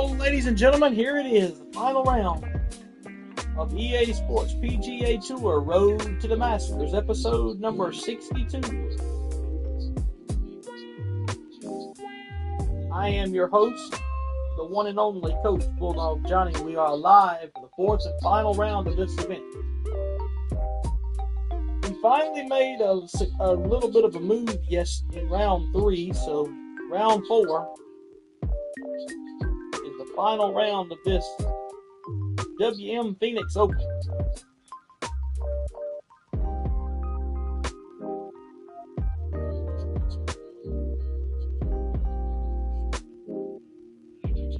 Well, ladies and gentlemen, here it is, the final round of EA Sports PGA Tour Road to the Masters, episode number 62. I am your host, the one and only Coach Bulldog Johnny. We are live for the fourth and final round of this event. We finally made a little bit of a move in round 3, so round 4 is the final round of this WM Phoenix Open.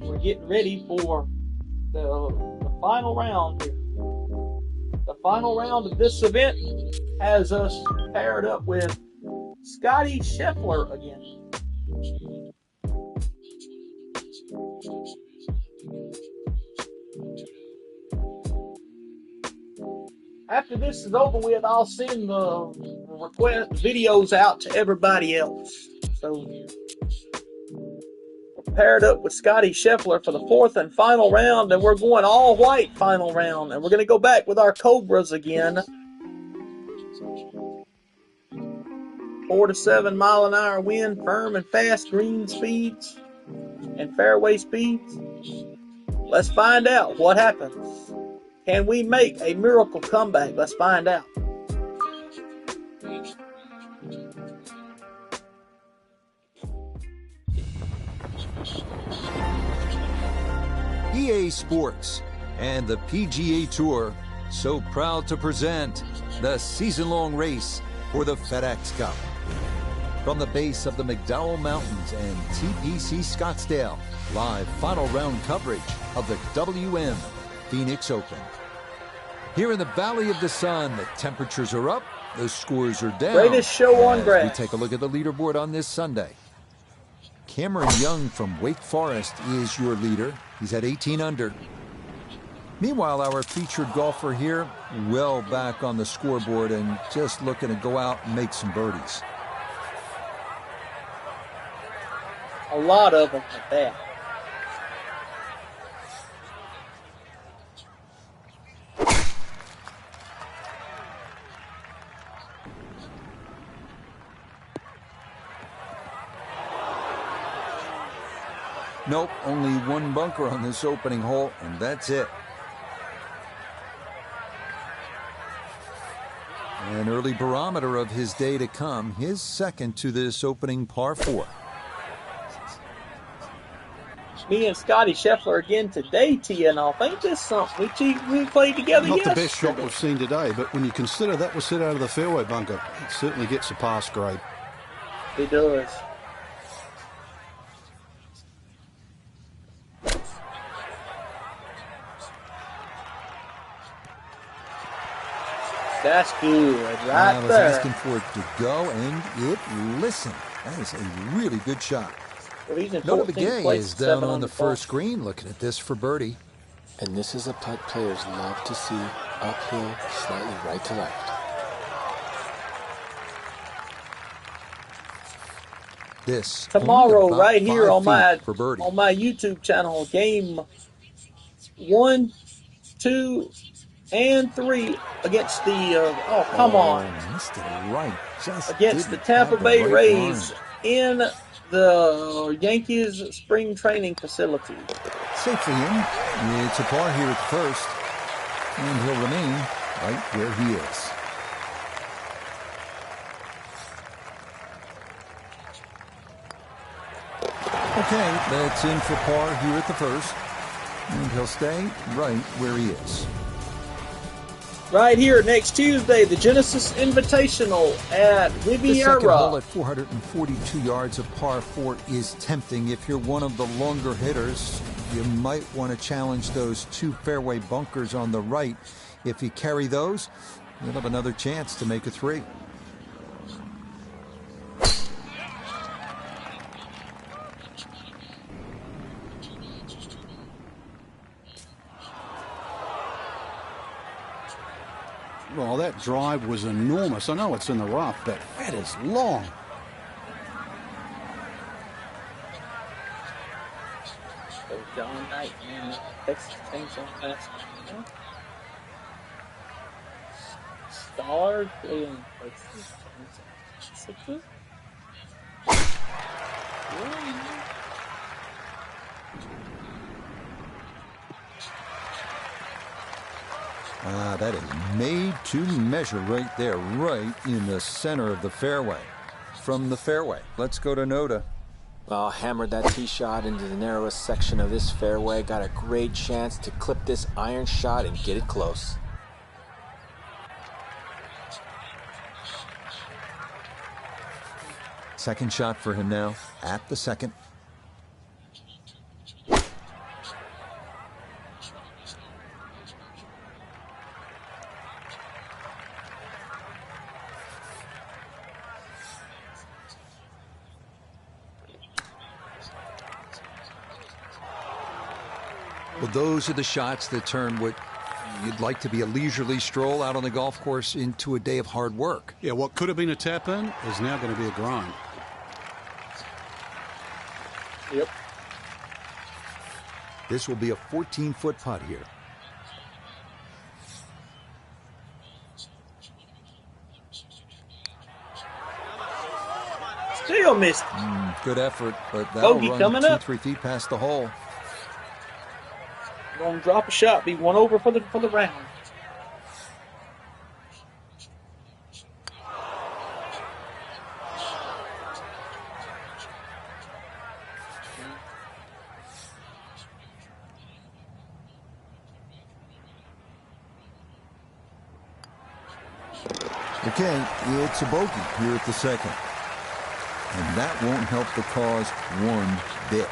We're getting ready for the final round here. The final round of this event has us paired up with Scotty Scheffler again. After this is over with, I'll send the request videos out to everybody else. So we're paired up with Scotty Scheffler for the fourth and final round, and we're going all white final round, and we're going to go back with our Cobras again. 4 to 7 mile an hour wind, firm and fast green speeds and fairway speeds. Let's find out what happens. Can we make a miracle comeback? Let's find out. EA Sports and the PGA Tour so proud to present the season-long race for the FedEx Cup. From the base of the McDowell Mountains and TPC Scottsdale, live final round coverage of the WM Phoenix Open. Here in the Valley of the Sun, the temperatures are up, the scores are down. Greatest show on grass. We take a look at the leaderboard on this Sunday. Cameron Young from Wake Forest is your leader. He's at 18 under. Meanwhile, our featured golfer here, well back on the scoreboard and just looking to go out and make some birdies. A lot of them at that. Nope, only one bunker on this opening hole, and that's it. An early barometer of his day to come, his second to this opening par 4. Me and Scotty Scheffler again today, teeing off. Ain't this something? We played together Not yesterday. the best shot we've seen today, but when you consider that was set out of the fairway bunker, it certainly gets a pass grade. It does. That's good, right I was there. asking for it to go, and it listened. That is a really good shot. Well, he's in Nota 14th Begay place, is down 7 on the par. first green, looking at this for birdie. And this is a putt players love to see, uphill, slightly right to left. This Tomorrow, only about right here 5 on my feet for birdie. YouTube channel, game 1, 2, and 3 against the come on, Missed it right. Just against the didn't Tampa have Bay right Rays line. in the Yankees spring training facility. Safe for him. It's a par here at the first, and he'll remain right where he is. Okay, that's in for par here at the first, and he'll stay right where he is. Right here next Tuesday, the Genesis Invitational at The second hole Riviera. at 442 yards of par 4 is tempting. If you're one of the longer hitters, you might want to challenge those 2 fairway bunkers on the right. If you carry those, you'll have another chance to make a 3. Well, that drive was enormous. I know it's in the rough, but that is long. John Knight and Texas Chainsaw Massacre. Stars playing Texas Chainsaw Massacre. That is made to measure right there, right in the center of the fairway. From the fairway, let's go to Noda. Well, hammered that tee shot into the narrowest section of this fairway. Got a great chance to clip this iron shot and get it close. Second shot for him now, at the second. Well, those are the shots that turn what you'd like to be a leisurely stroll out on the golf course into a day of hard work. Yeah, what could have been a tap-in is now going to be a grind. Yep. This will be a 14-foot putt here. Still missed. Good effort, but that'll Bogey run coming 2-3 feet past the hole. Gonna drop a shot, be one over for the round. Okay, it's a bogey here at the second. And that won't help the cause one bit.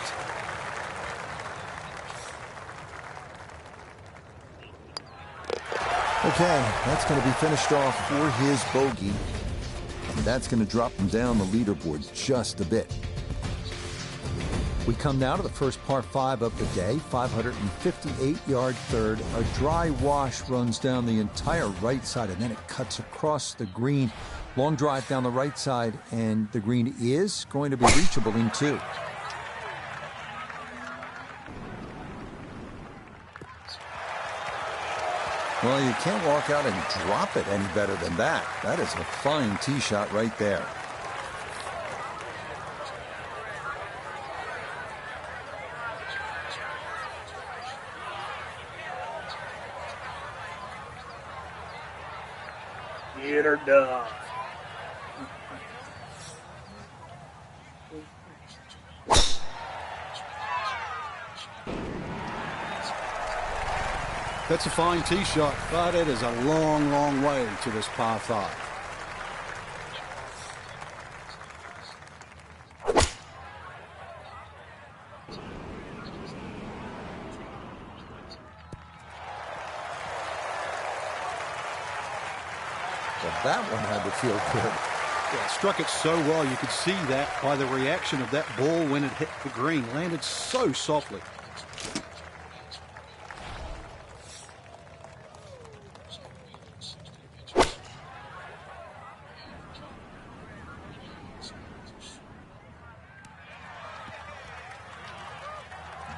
Okay, that's going to be finished off for his bogey. And that's going to drop him down the leaderboard just a bit. We come now to the first par 5 of the day, 558-yard third. A dry wash runs down the entire right side, and then it cuts across the green. Long drive down the right side, and the green is going to be reachable in 2. Well, you can't walk out and drop it any better than that. That is a fine tee shot right there. Get her done. That's a fine tee shot, but it is a long, long way to this par 5. Well, that one had to feel good. Yeah, struck it so well. You could see that by the reaction of that ball when it hit the green. Landed so softly.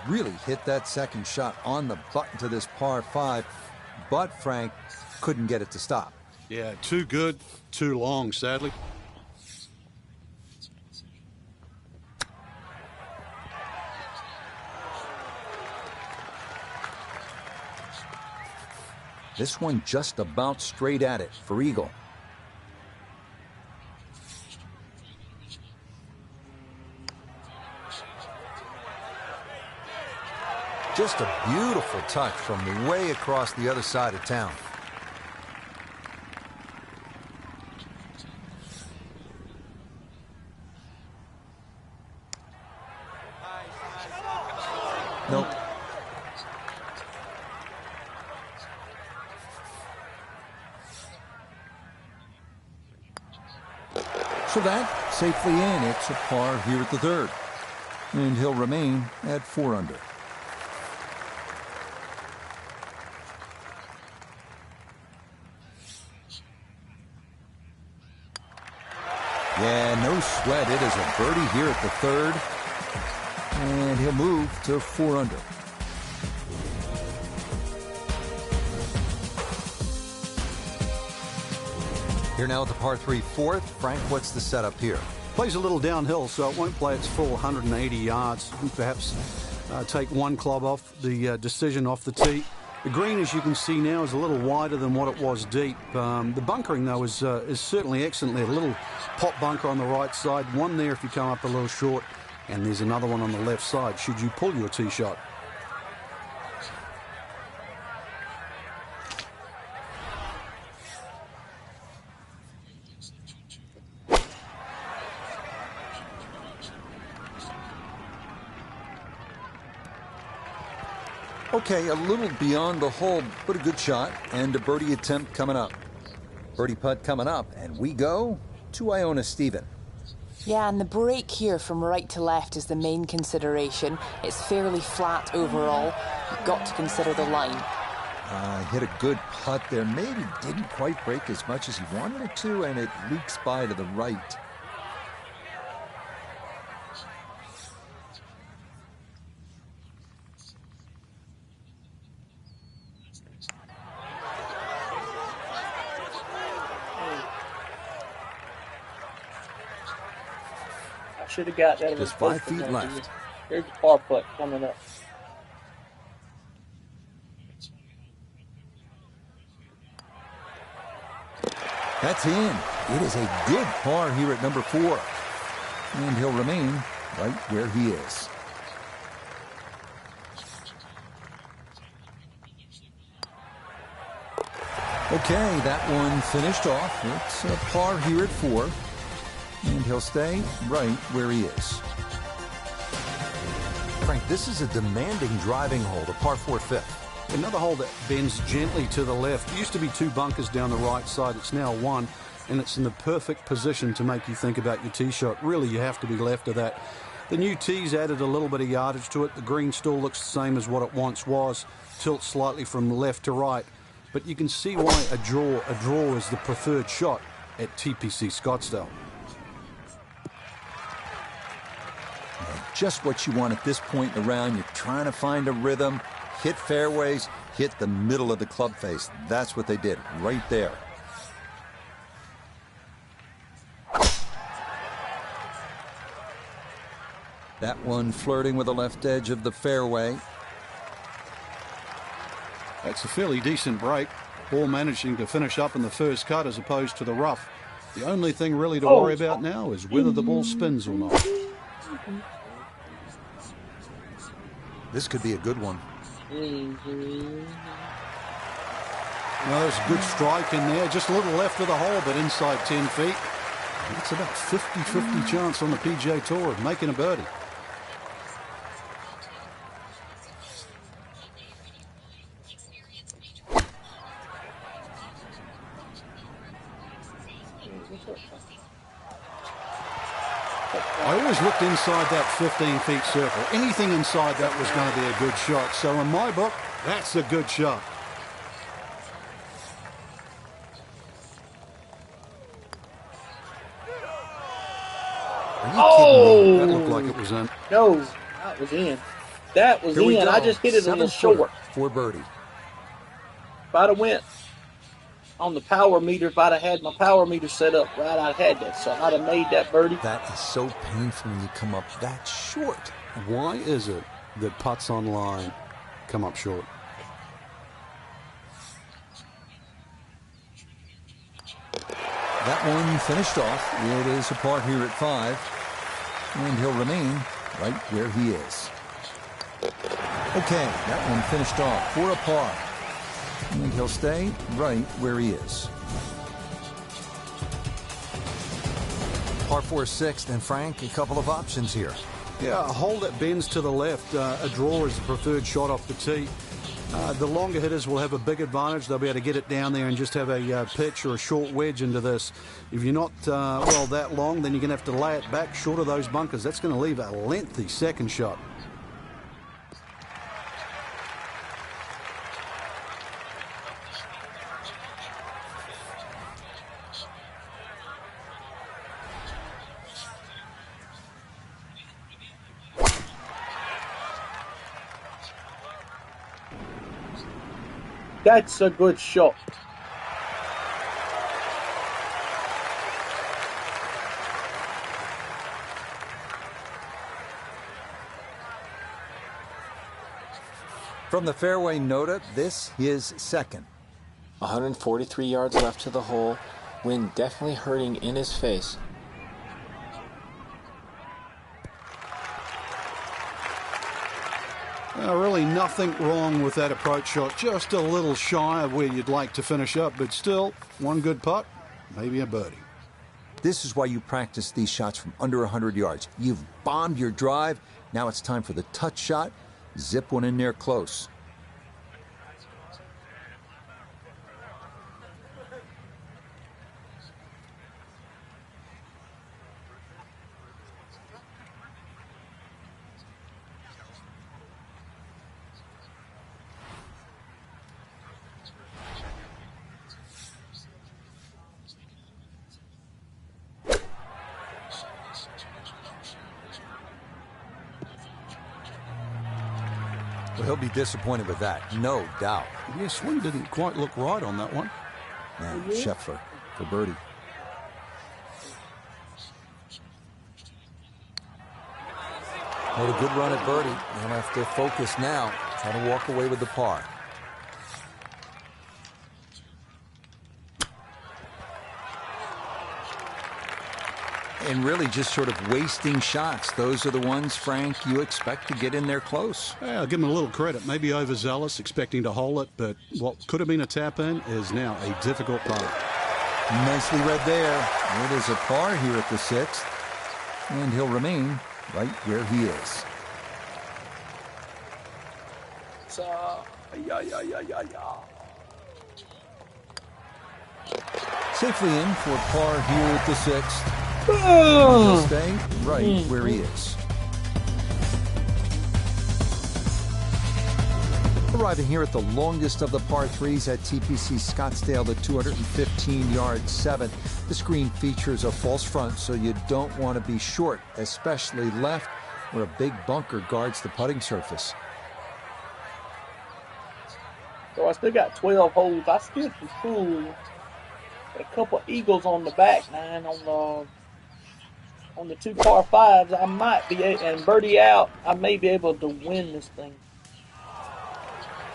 Really hit that second shot on the button to this par 5, but Frank couldn't get it to stop. Yeah, too good, too long, sadly. This one just about straight at it for eagle. Just a beautiful touch from way across the other side of town. Nope. So that safely in. It's a par here at the third. And he'll remain at 4 under. Yeah, no sweat. It is a birdie here at the third. And he'll move to 4 under. Here now at the par 3 fourth. Frank, what's the setup here? Plays a little downhill, so it won't play its full 180 yards. Perhaps take one club off the decision off the tee. The green, as you can see now, is a little wider than what it was deep. The bunkering, though, is certainly excellent there. A little pop bunker on the right side, one there if you come up a little short, and there's another one on the left side should you pull your tee shot. Okay, a little beyond the hole, but a good shot, and a birdie attempt coming up. Birdie putt coming up, and we go to Iona Stephen. Yeah, and the break here from right to left is the main consideration. It's fairly flat overall. You've got to consider the line. Hit a good putt there. Maybe didn't quite break as much as he wanted it to, and it leaks by to the right. Should have got that. Just 5 feet left. Here's the par putt coming up. That's in. It is a good par here at number 4. And he'll remain right where he is. Okay, that one finished off. It's a par here at 4. And he'll stay right where he is. Frank, this is a demanding driving hole, the par 4 fifth. Another hole that bends gently to the left. It used to be 2 bunkers down the right side. It's now 1, and it's in the perfect position to make you think about your tee shot. Really, you have to be left of that. The new tee's added a little bit of yardage to it. The green still looks the same as what it once was. Tilts slightly from left to right. But you can see why a draw is the preferred shot at TPC Scottsdale. Just what you want at this point in the round. You're trying to find a rhythm, hit fairways, hit the middle of the club face. That's what they did right there. That one flirting with the left edge of the fairway. That's a fairly decent break. Ball managing to finish up in the first cut as opposed to the rough. The only thing really to worry about now is whether the ball spins or not. This could be a good one. Well, there's a good strike in there. Just a little left of the hole, but inside 10 feet. It's about 50-50 chance on the PGA Tour of making a birdie. I always looked inside that 15 feet circle. Anything inside that was going to be a good shot. So in my book, that's a good shot. Oh! That looked like it was in. No, that was in. That was in. I just hit it a little short. For birdie. If I'd have went on the power meter, if I'd have had my power meter set up right, I'd had that. So I'd have made that birdie. That is so painful when you come up that short. Why is it that putts on line come up short? That one finished off. It is a par here at 5. And he'll remain right where he is. Okay, that one finished off for a par. And he'll stay right where he is. Par 4 sixth, and Frank, a couple of options here. Yeah, a hole that bends to the left. A draw is the preferred shot off the tee. The longer hitters will have a big advantage. They'll be able to get it down there and just have a pitch or a short wedge into this. If you're not, that long, then you're going to have to lay it back short of those bunkers. That's going to leave a lengthy second shot. That's a good shot. From the fairway nota, this is second. 143 yards left to the hole. Wind definitely hurting in his face. Really nothing wrong with that approach shot. Just a little shy of where you'd like to finish up, but still, one good putt, maybe a birdie. This is why you practice these shots from under 100 yards. You've bombed your drive. Now it's time for the touch shot. Zip one in there close. Well, he'll be disappointed with that, no doubt. Yeah, swing didn't quite look right on that one. Now, Scheffler for birdie. What a good run at birdie. They'll have to focus now. Try to walk away with the par. And really just sort of wasting shots. Those are the ones, Frank, you expect to get in there close. Yeah, I'll give him a little credit. Maybe overzealous, expecting to hole it, but what could have been a tap-in is now a difficult putt. Nicely read there. It is a par here at the 6th. And he'll remain right where he is. Safely in for par here at the 6th. He'll stay right where he is. Arriving here at the longest of the par 3s at TPC Scottsdale, the 215-yard 7th. This green features a false front, so you don't want to be short, especially left, where a big bunker guards the putting surface. So I still got 12 holes. I still can pull a couple eagles on the back nine on the 2 par 5s. I might be, and birdie out, I may be able to win this thing.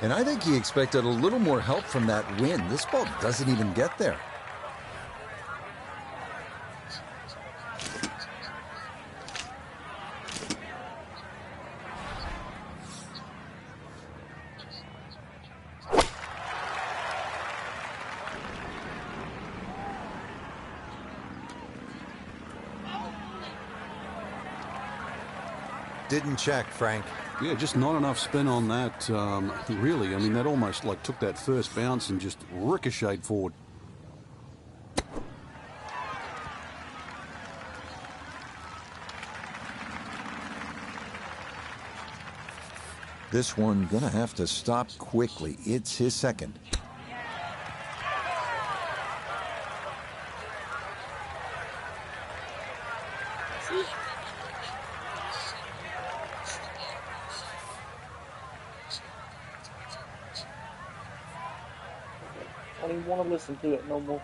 And I think he expected a little more help from that wind. This ball doesn't even get there. Didn't check, Frank. Yeah, just not enough spin on that, really. I mean, that almost like took that first bounce and just ricocheted forward. This one gonna have to stop quickly. It's his second. I don't even want to listen to it no more.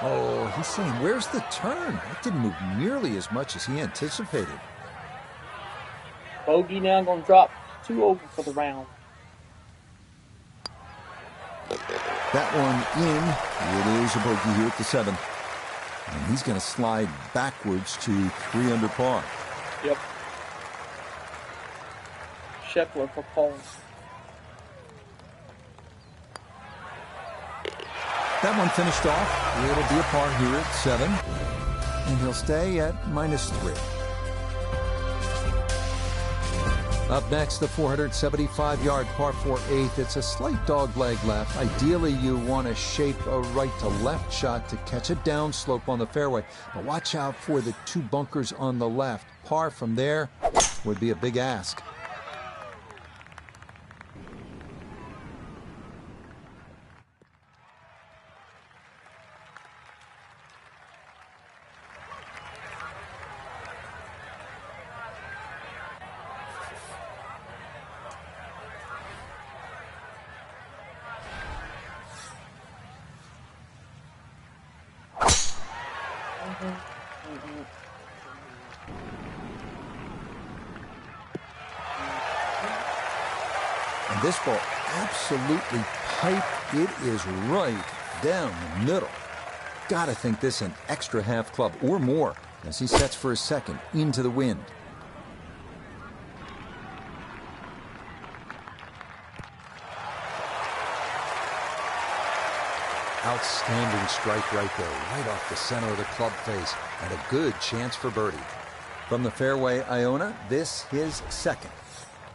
Oh, he's saying, where's the turn? It didn't move nearly as much as he anticipated. Bogey now going to drop 2 over for the round. That one in. It is a bogey here at the 7th. And he's going to slide backwards to 3 under par. Yep. Scheffler for par. That one finished off. It'll be a par here at 7. And he'll stay at -3. Up next, the 475-yard par 4 8th. It's a slight dog leg left. Ideally, you want to shape a right to left shot to catch a downslope on the fairway. But watch out for the 2 bunkers on the left. Par from there would be a big ask. this ball absolutely piped. It is right down the middle. Gotta think this an extra half club or more as he sets for a second into the wind. Outstanding strike right there, right off the center of the club face, and a good chance for birdie. From the fairway, Iona, this his second.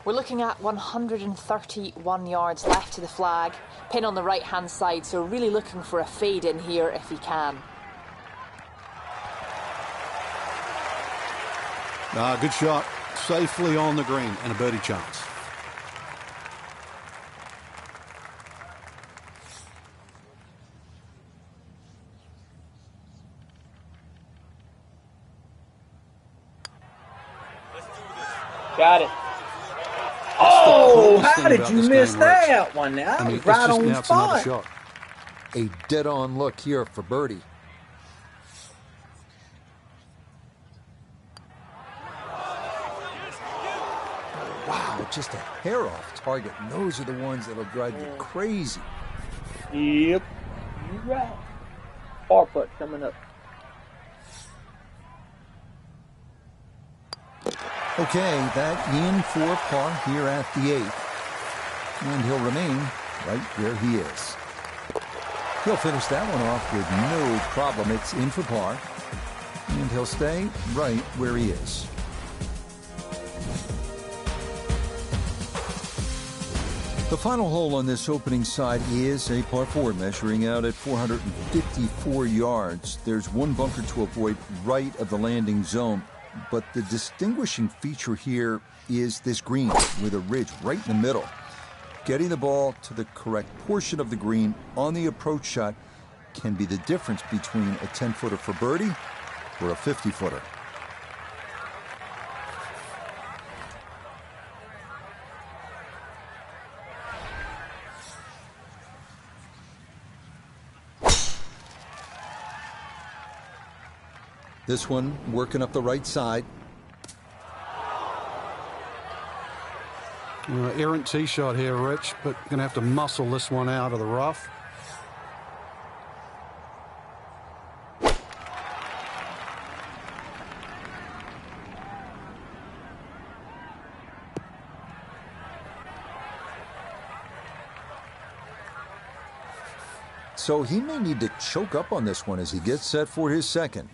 We're looking at 131 yards left to the flag. Pin on the right-hand side, so really looking for a fade in here if he can. Good shot. Safely on the green and a birdie chance. Got it. Oh, how did you miss that one now? I mean, right on the spot. Shot. A dead-on look here for birdie. Wow, just a hair off target. And those are the ones that'll drive you crazy. Yep, you're right. Par putt coming up. Okay, that in for par here at the 8th. And he'll remain right where he is. He'll finish that one off with no problem. It's in for par. And he'll stay right where he is. The final hole on this opening side is a par 4 measuring out at 454 yards. There's one bunker to avoid right of the landing zone. But the distinguishing feature here is this green with a ridge right in the middle. Getting the ball to the correct portion of the green on the approach shot can be the difference between a 10-footer for birdie or a 50-footer. This one working up the right side. Errant tee shot here, Rich, but going to have to muscle this one out of the rough. So he may need to choke up on this one as he gets set for his second.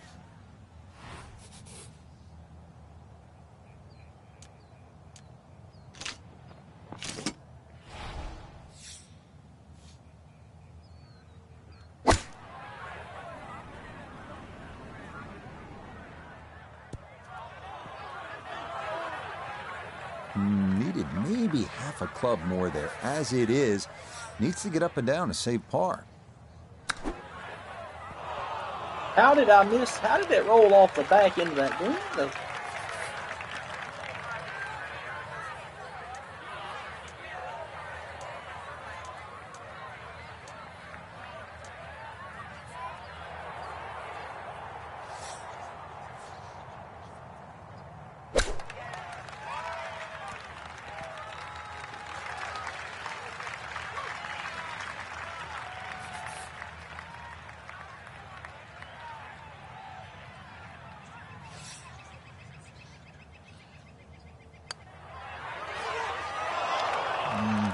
Needed maybe half a club more there. As it is, needs to get up and down to save par. How did I miss? How did that roll off the back end of that green?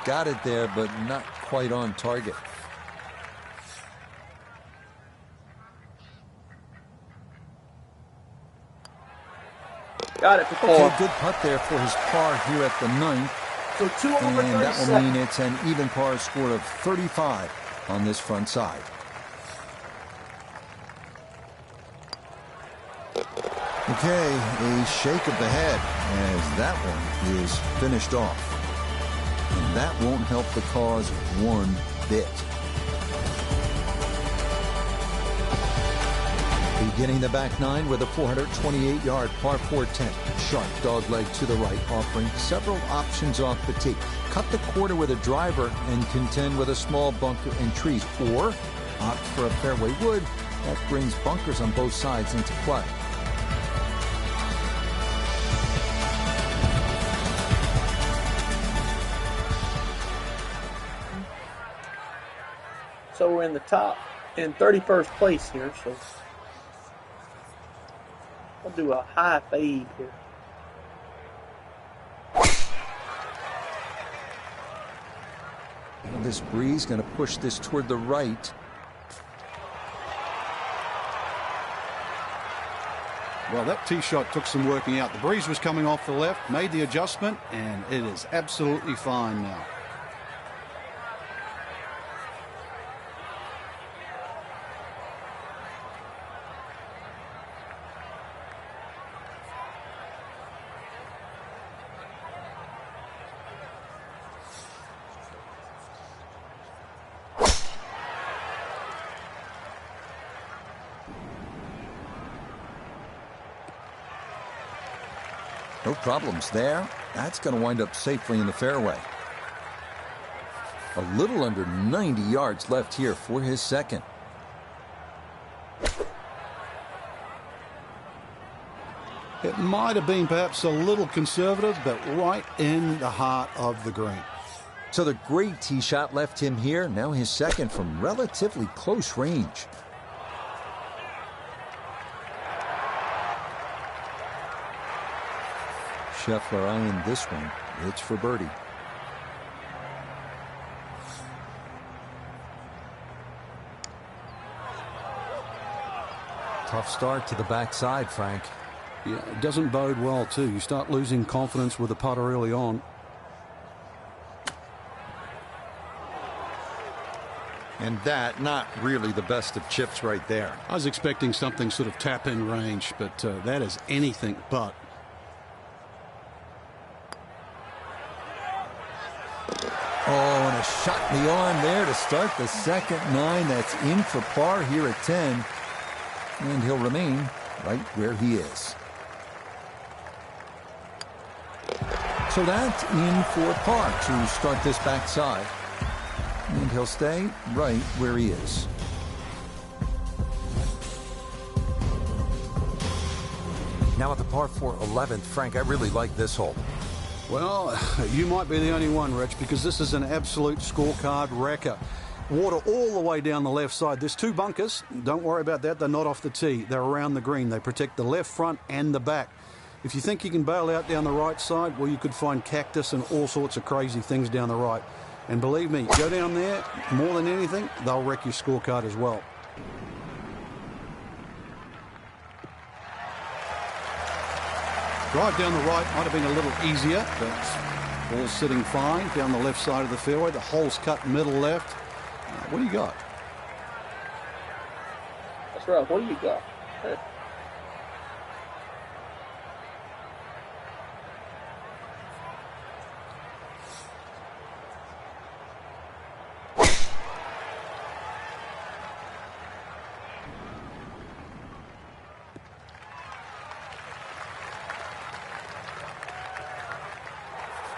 Got it there, but not quite on target. Got it for par. Okay, good putt there for his par here at the 9th. So 2 over 37. And that will mean it's an even par score of 35 on this front side. Okay, a shake of the head as that one is finished off. And that won't help the cause one bit. Beginning the back 9 with a 428-yard par 4-10. Sharp dogleg to the right, offering several options off the tee. Cut the quarter with a driver and contend with a small bunker and trees. Or opt for a fairway wood that brings bunkers on both sides into play. So we're in the top, in 31st place here, so we'll do a high fade here. And this breeze going to push this toward the right. Well, that tee shot took some working out. The breeze was coming off the left, made the adjustment, and it is absolutely fine now. No problems there. That's going to wind up safely in the fairway. A little under 90 yards left here for his second. It might have been perhaps a little conservative, but right in the heart of the green. So the great tee shot left him here. Now his second from relatively close range. Scheffler eyeing this one. It's for birdie. Tough start to the backside, Frank. Yeah, it doesn't bode well, too. You start losing confidence with the putter early on. And that, not really the best of chips right there. I was expecting something sort of tap-in range, but that is anything but. Oh, and a shot in the arm there to start the second nine. That's in for par here at 10. And he'll remain right where he is. So that's in for par to start this backside. And he'll stay right where he is. Now at the par 4 11th, Frank, I really like this hole. Well, you might be the only one, Rich, because this is an absolute scorecard wrecker. Water all the way down the left side. There's two bunkers. Don't worry about that. They're not off the tee. They're around the green. They protect the left front and the back. If you think you can bail out down the right side, well, you could find cactus and all sorts of crazy things down the right. And believe me, go down there, more than anything, they'll wreck your scorecard as well. Drive down the right might have been a little easier, but all sitting fine down the left side of the fairway. The hole's cut middle left. What do you got? That's right. What do you got? Hey.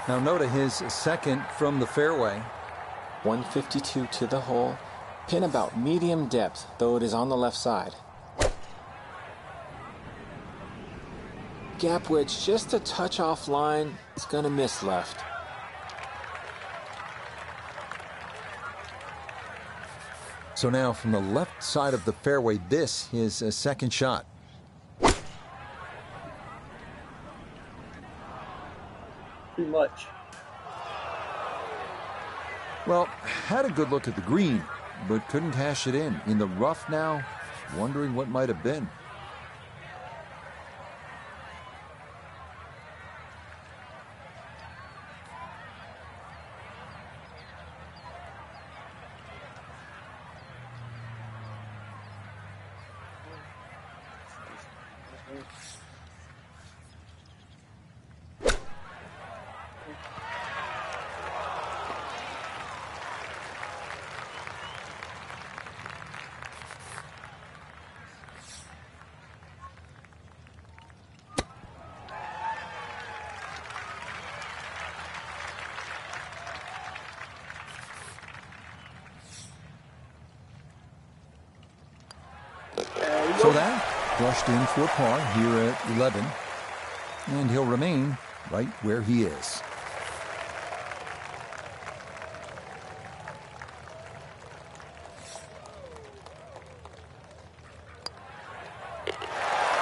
Now note his second from the fairway. 152 to the hole. Pin about medium depth, though it is on the left side. Gap wedge just a touch offline. It's going to miss left. So now from the left side of the fairway, this is a second shot. Too much. Well, had a good look at the green, but couldn't cash it in. In the rough now, wondering what might have been. So that brushed in for par here at 11. And he'll remain right where he is.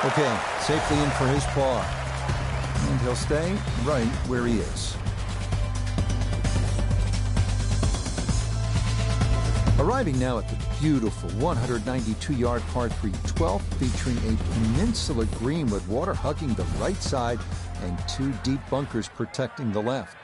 Okay, safely in for his par. And he'll stay right where he is. Arriving now at the beautiful 192-yard par 3 12th, featuring a peninsula green with water hugging the right side and 2 deep bunkers protecting the left.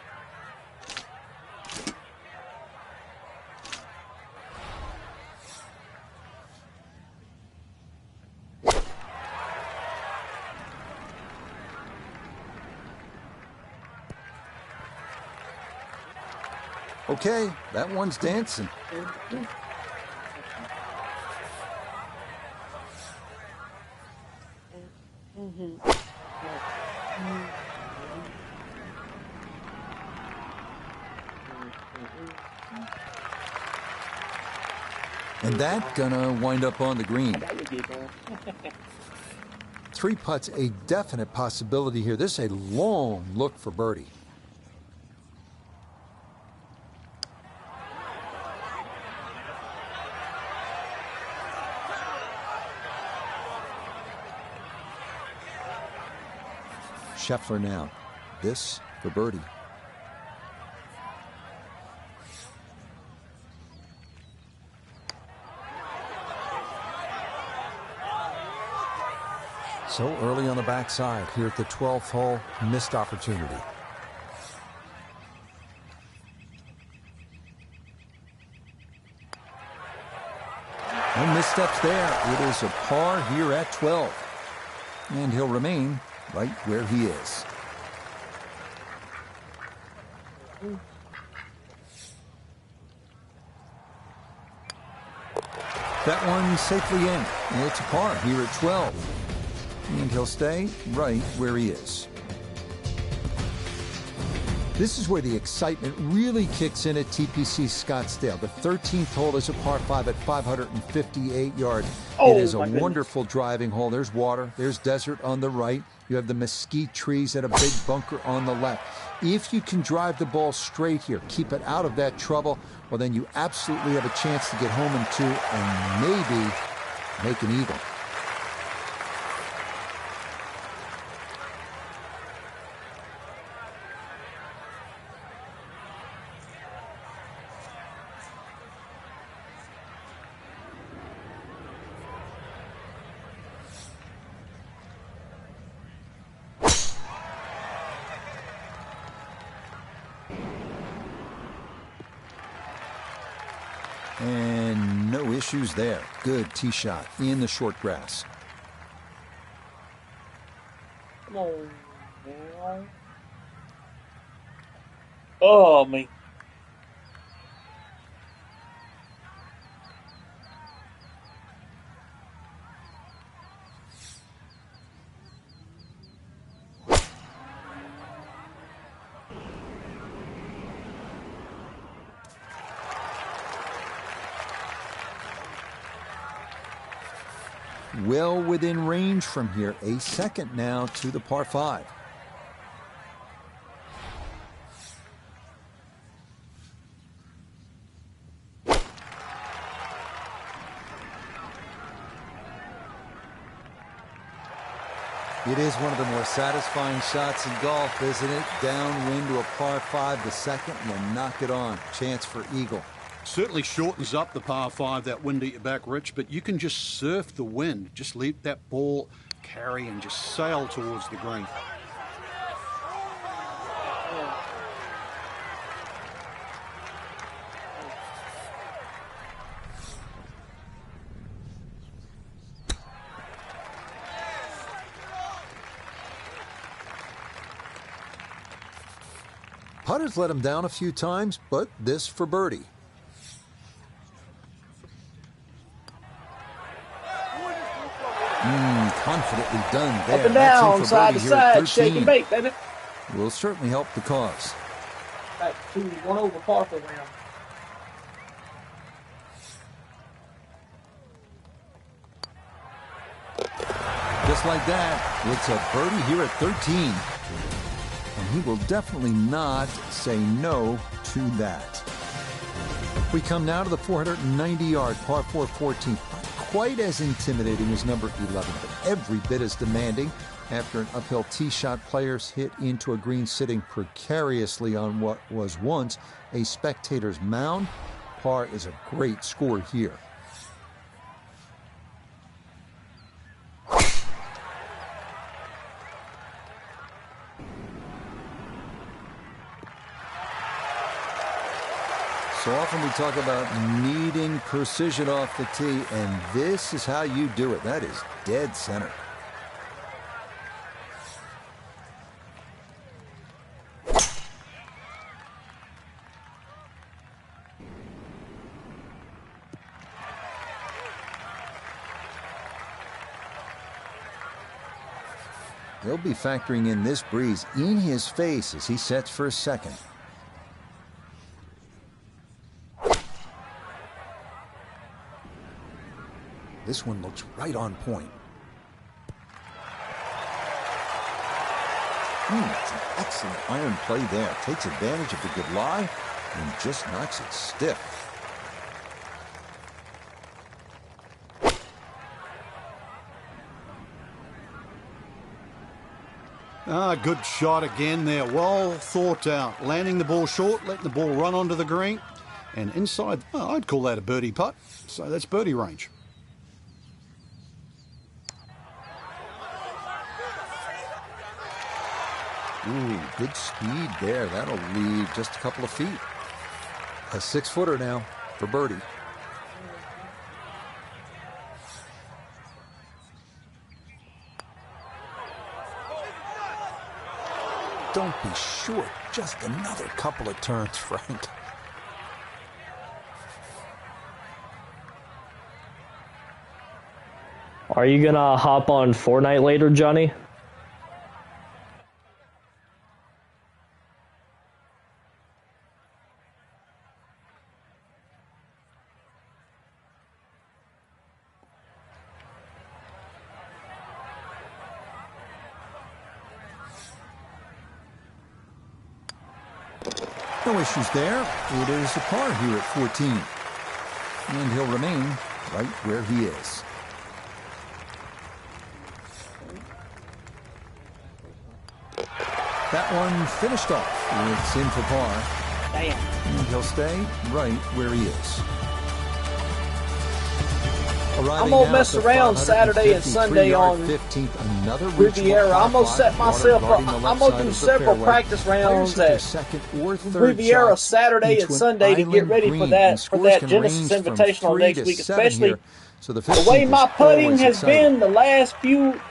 Okay, that one's dancing. And that gonna wind up on the green. 3 putts, a definite possibility here. This is a long look for birdie. Scheffler now. This for birdie. So early on the backside here at the 12th hole, missed opportunity. No missteps there. It is a par here at 12. And he'll remain right where he is. That one safely in. It's a par here at 12. And he'll stay right where he is. This is where the excitement really kicks in at TPC Scottsdale. The 13th hole is a par 5 at 558 yards. It is a wonderful driving hole. There's water. There's desert on the right. You have the mesquite trees and a big bunker on the left. If you can drive the ball straight here, keep it out of that trouble, well, then you absolutely have a chance to get home in 2 and maybe make an eagle. And no issues there. Good tee shot in the short grass. Come on, man. Oh, me. Well within range from here. A second now to the par 5. It is one of the more satisfying shots in golf, isn't it? Downwind to a par 5, the second, and knock it on. Chance for eagle. Certainly shortens up the par 5, that wind at your back, Rich, but you can just surf the wind. Just let that ball carry and just sail towards the green. Putter's let him down a few times, but this for birdie. Confidently done there. Up and down, side to side, shake and bake, baby. Will certainly help the cause. Back to 1 over par for round. Just like that, it's a birdie here at 13. And he will definitely not say no to that. We come now to the 490-yard par 4 14th. Not quite as intimidating as number 11, but every bit as demanding. After an uphill tee shot, players hit into a green sitting precariously on what was once a spectator's mound. Par is a great score here. So often we talk about needing precision off the tee, and this is how you do it. That is dead center. He'll be factoring in this breeze in his face as he sets for a second. This one looks right on point. It's an excellent iron play there. Takes advantage of the good lie and just knocks it stiff. Good shot again there. Well thought out. Landing the ball short, letting the ball run onto the green. And inside, I'd call that a birdie putt. So that's birdie range. Ooh, good speed there. That'll leave just a couple of feet. A 6-footer now for birdie. Don't be short. Just another couple of turns, Frank. Are you gonna hop on Fortnite later, Johnny? No issues there. It is a par here at 14. And he'll remain right where he is. That one finished off. It's in for par. Damn. And he'll stay right where he is. I'm going to mess around Saturday and Sunday on 15th, another Riviera. I'm going to set myself up. I'm going to do several practice rounds at Riviera Saturday and Sunday to get ready for that Genesis Invitational next week, especially the way my putting has been the last few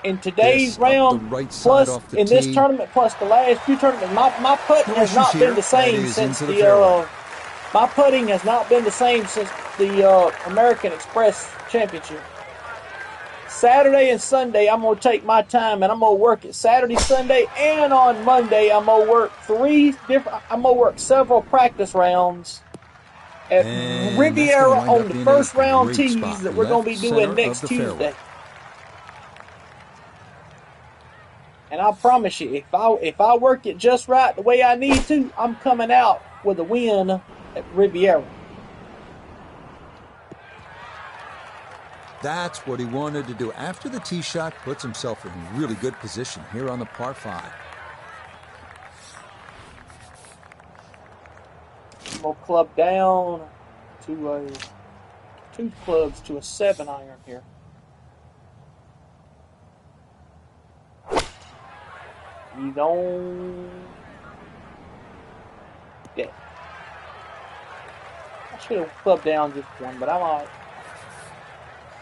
in today's round, plus in this tournament, plus the last few tournaments. My putting has not been the same since the my putting has not been the same since the American Express Championship. Saturday and Sunday, I'm going to take my time and I'm going to work it Saturday, Sunday, and on Monday, I'm going to work several practice rounds at Riviera on the first round tees that we're going to be doing next Tuesday. And I promise you, if I work it just right the way I need to, I'm coming out with a win at Riviera. That's what he wanted to do. After the tee shot, puts himself in really good position here on the par 5. We'll club down to two clubs to a 7-iron here. You don't. Yeah. I should have clubbed down just one, but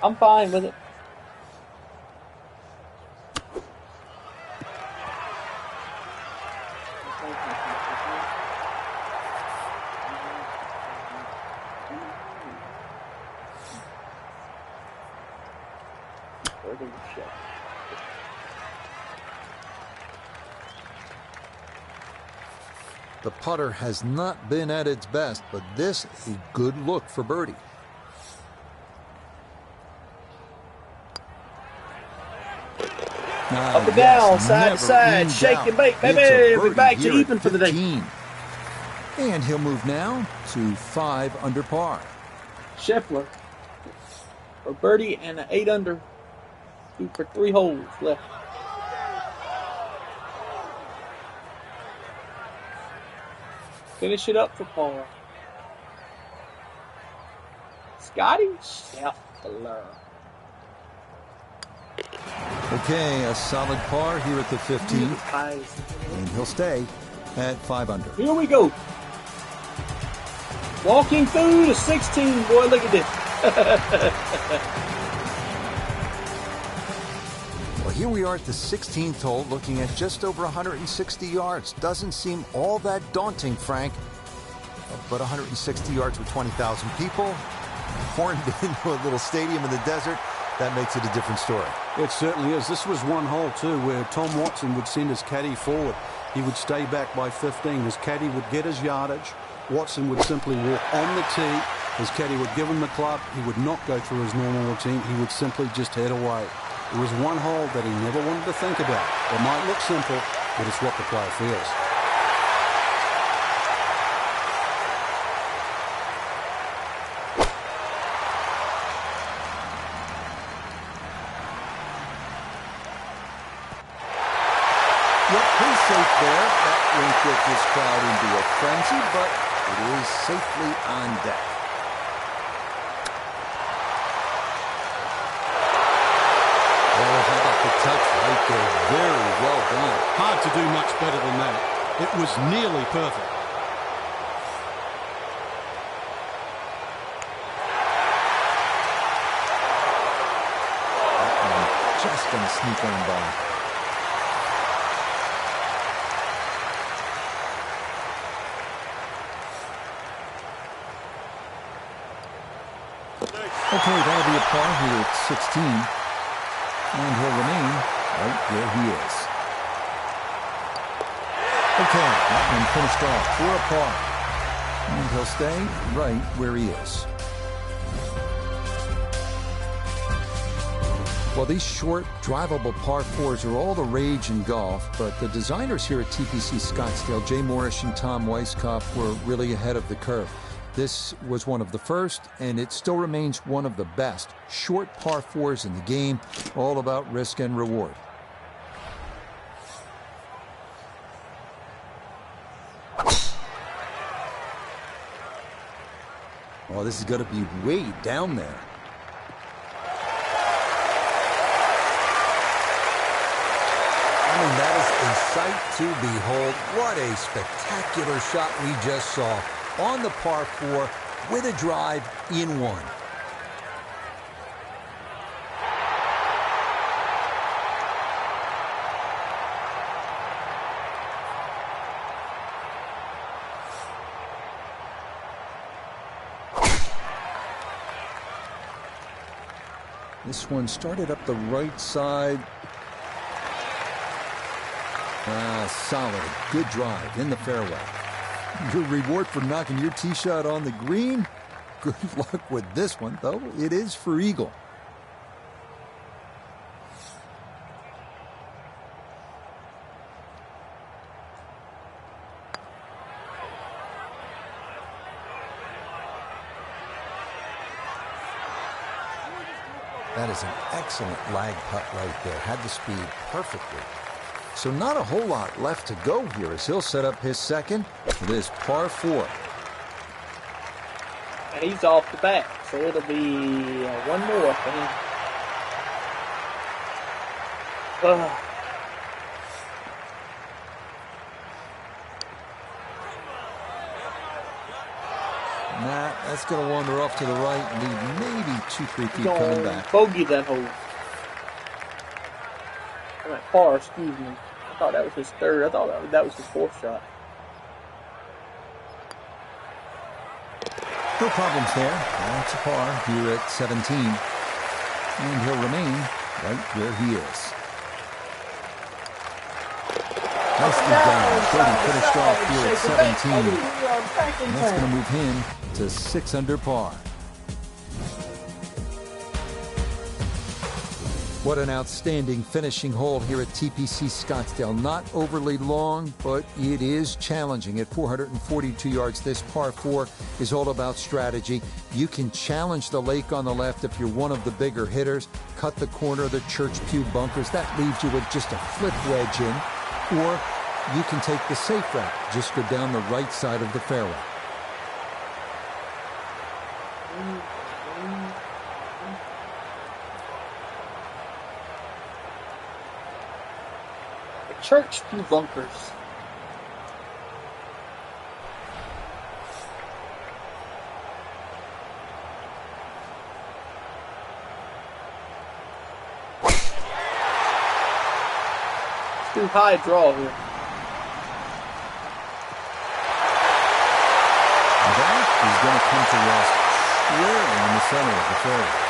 I'm fine with it. The putter has not been at its best, but this is a good look for birdie. Up and down, side to side, shake and bake, baby. We're back to even for the day. And he'll move now to 5 under par. Scheffler. for birdie and an 8 under. Two for 3 holes left. Finish it up for par. Scotty Scheffler. Okay, a solid par here at the 15th. And he'll stay at 5 under. Here we go. Walking through the 16, boy, look at this. Well, here we are at the 16th hole, looking at just over 160 yards. Doesn't seem all that daunting, Frank. But 160 yards with 20,000 people, horned into a little stadium in the desert, that makes it a different story. It certainly is. This was one hole, too, where Tom Watson would send his caddy forward. He would stay back by 15. His caddy would get his yardage. Watson would simply walk on the tee. His caddy would give him the club. He would not go through his normal routine. He would simply just head away. It was one hole that he never wanted to think about. It might look simple, but it's what the player feels. Yep, pretty safe there. That won't get this crowd into a frenzy, but it is safely on deck. Oh, how about the touch right there? Very well done. Hard to do much better than that. It was nearly perfect. That one just going to sneak on by. Okay, that'll be a par here at 16. And he'll remain right where he is. Okay, that one finished off for a par. And he'll stay right where he is. Well, these short, drivable par 4s are all the rage in golf, but the designers here at TPC Scottsdale, Jay Morrish and Tom Weiskopf, were really ahead of the curve. This was one of the first, and it still remains one of the best short par 4s in the game, all about risk and reward. Oh, this is going to be way down there. I mean, that is a sight to behold. What a spectacular shot we just saw on the par 4 with a drive in one. This one started up the right side. Solid, good drive in the fairway. Your reward for knocking your tee shot on the green? Good luck with this one, though. It is for eagle. That is an excellent lag putt right there. Had the speed perfectly. So not a whole lot left to go here as he'll set up his second for this par 4. And he's off the back, so it'll be one more for him. That's going to wander off to the right and leave maybe 2-3 feet coming back. Bogey that hole. Par, excuse me. I thought that was his third. I thought that was his fourth shot. No problems there. That's a par here at 17. And he'll remain right where he is. Nicely done. Brody finished off here at 17. And that's going to move him to 6 under par. What an outstanding finishing hole here at TPC Scottsdale. Not overly long, but it is challenging. At 442 yards, this par 4 is all about strategy. You can challenge the lake on the left if you're one of the bigger hitters, cut the corner of the Church Pew bunkers. That leaves you with just a flip wedge in. Or you can take the safe route. Just go down the right side of the fairway. Church Pew bunkers. Too high draw here. That is going to come to rest squarely in the center of the fairway.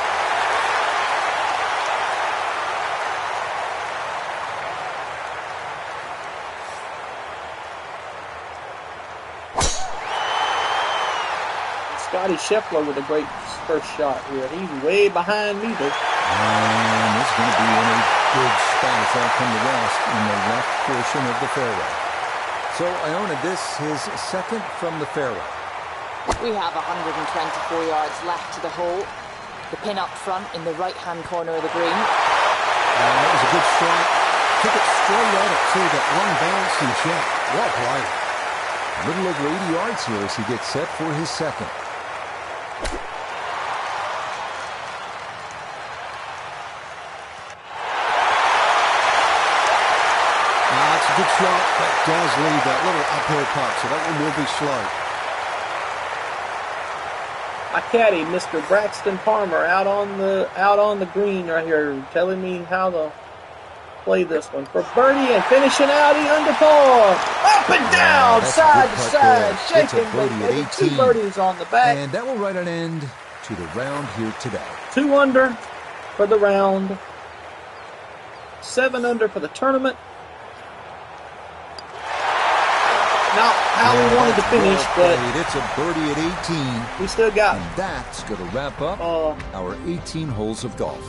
Scotty Scheffler with a great first shot here. He's way behind me, though. And it's going to be in a good spot. It's all come to rest in the left portion of the fairway. So, Iona, this is second from the fairway. We have 124 yards left to the hole. The pin up front in the right-hand corner of the green. That was a good strike. Took it straight at it, too. That one bounce and check. Well played. A little over 80 yards here as he gets set for his second. That's a good shot. That does leave that little uphill putt, so that one will be slow. My caddy, Mr. Braxton Palmer, out on the green right here, telling me how to play this one for birdie and finishing out under par, up and down, side to side, shaking, birdie at 2 18. birdies on the back. And that will write an end to the round here today. 2 under for the round, 7 under for the tournament. Not how we wanted to finish, but it's a birdie at 18. we still got And that's going to wrap up our 18 holes of golf.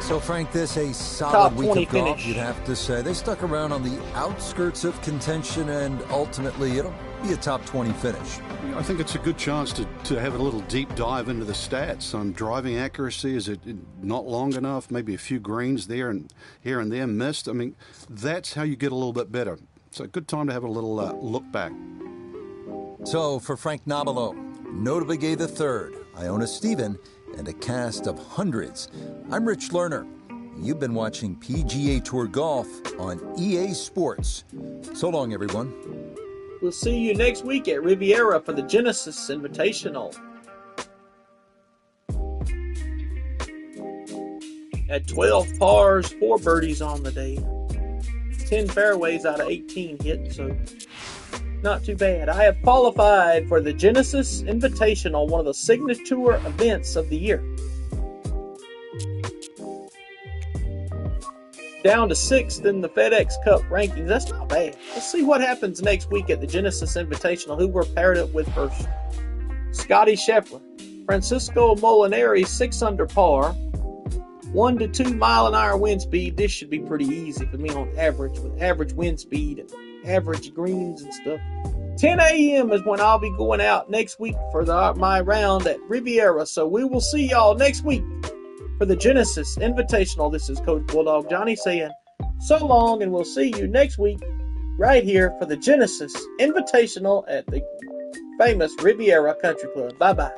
So, Frank, this a solid Top week 20 of golf, finish. you'd have to say. They stuck around on the outskirts of contention, and ultimately it'll be a top 20 finish. I think it's a good chance to have a little deep dive into the stats on driving accuracy. Is it not long enough? Maybe a few greens there and here and there missed. I mean, that's how you get a little bit better. It's a good time to have a little look back. So, for Frank Nobilo, Notably Gay III, Iona Stephen, and a cast of hundreds, I'm Rich Lerner. You've been watching PGA Tour Golf on EA Sports. So long, everyone. We'll see you next week at Riviera for the Genesis Invitational. At 12 pars, 4 birdies on the day. 10 fairways out of 18 hit, so not too bad. I have qualified for the Genesis Invitational, one of the signature events of the year. Down to 6th in the FedEx Cup rankings. That's not bad. Let's see what happens next week at the Genesis Invitational. Who we're paired up with first. Scotty Scheffler. Francisco Molinari, 6 under par. 1 to 2 mile an hour wind speed. This should be pretty easy for me on average, with average wind speed and average greens and stuff. 10 a.m. is when I'll be going out next week for my round at Riviera. So we will see y'all next week for the Genesis Invitational. This is Coach Bulldog Johnny saying so long, and we'll see you next week right here for the Genesis Invitational at the famous Riviera Country Club. Bye-bye.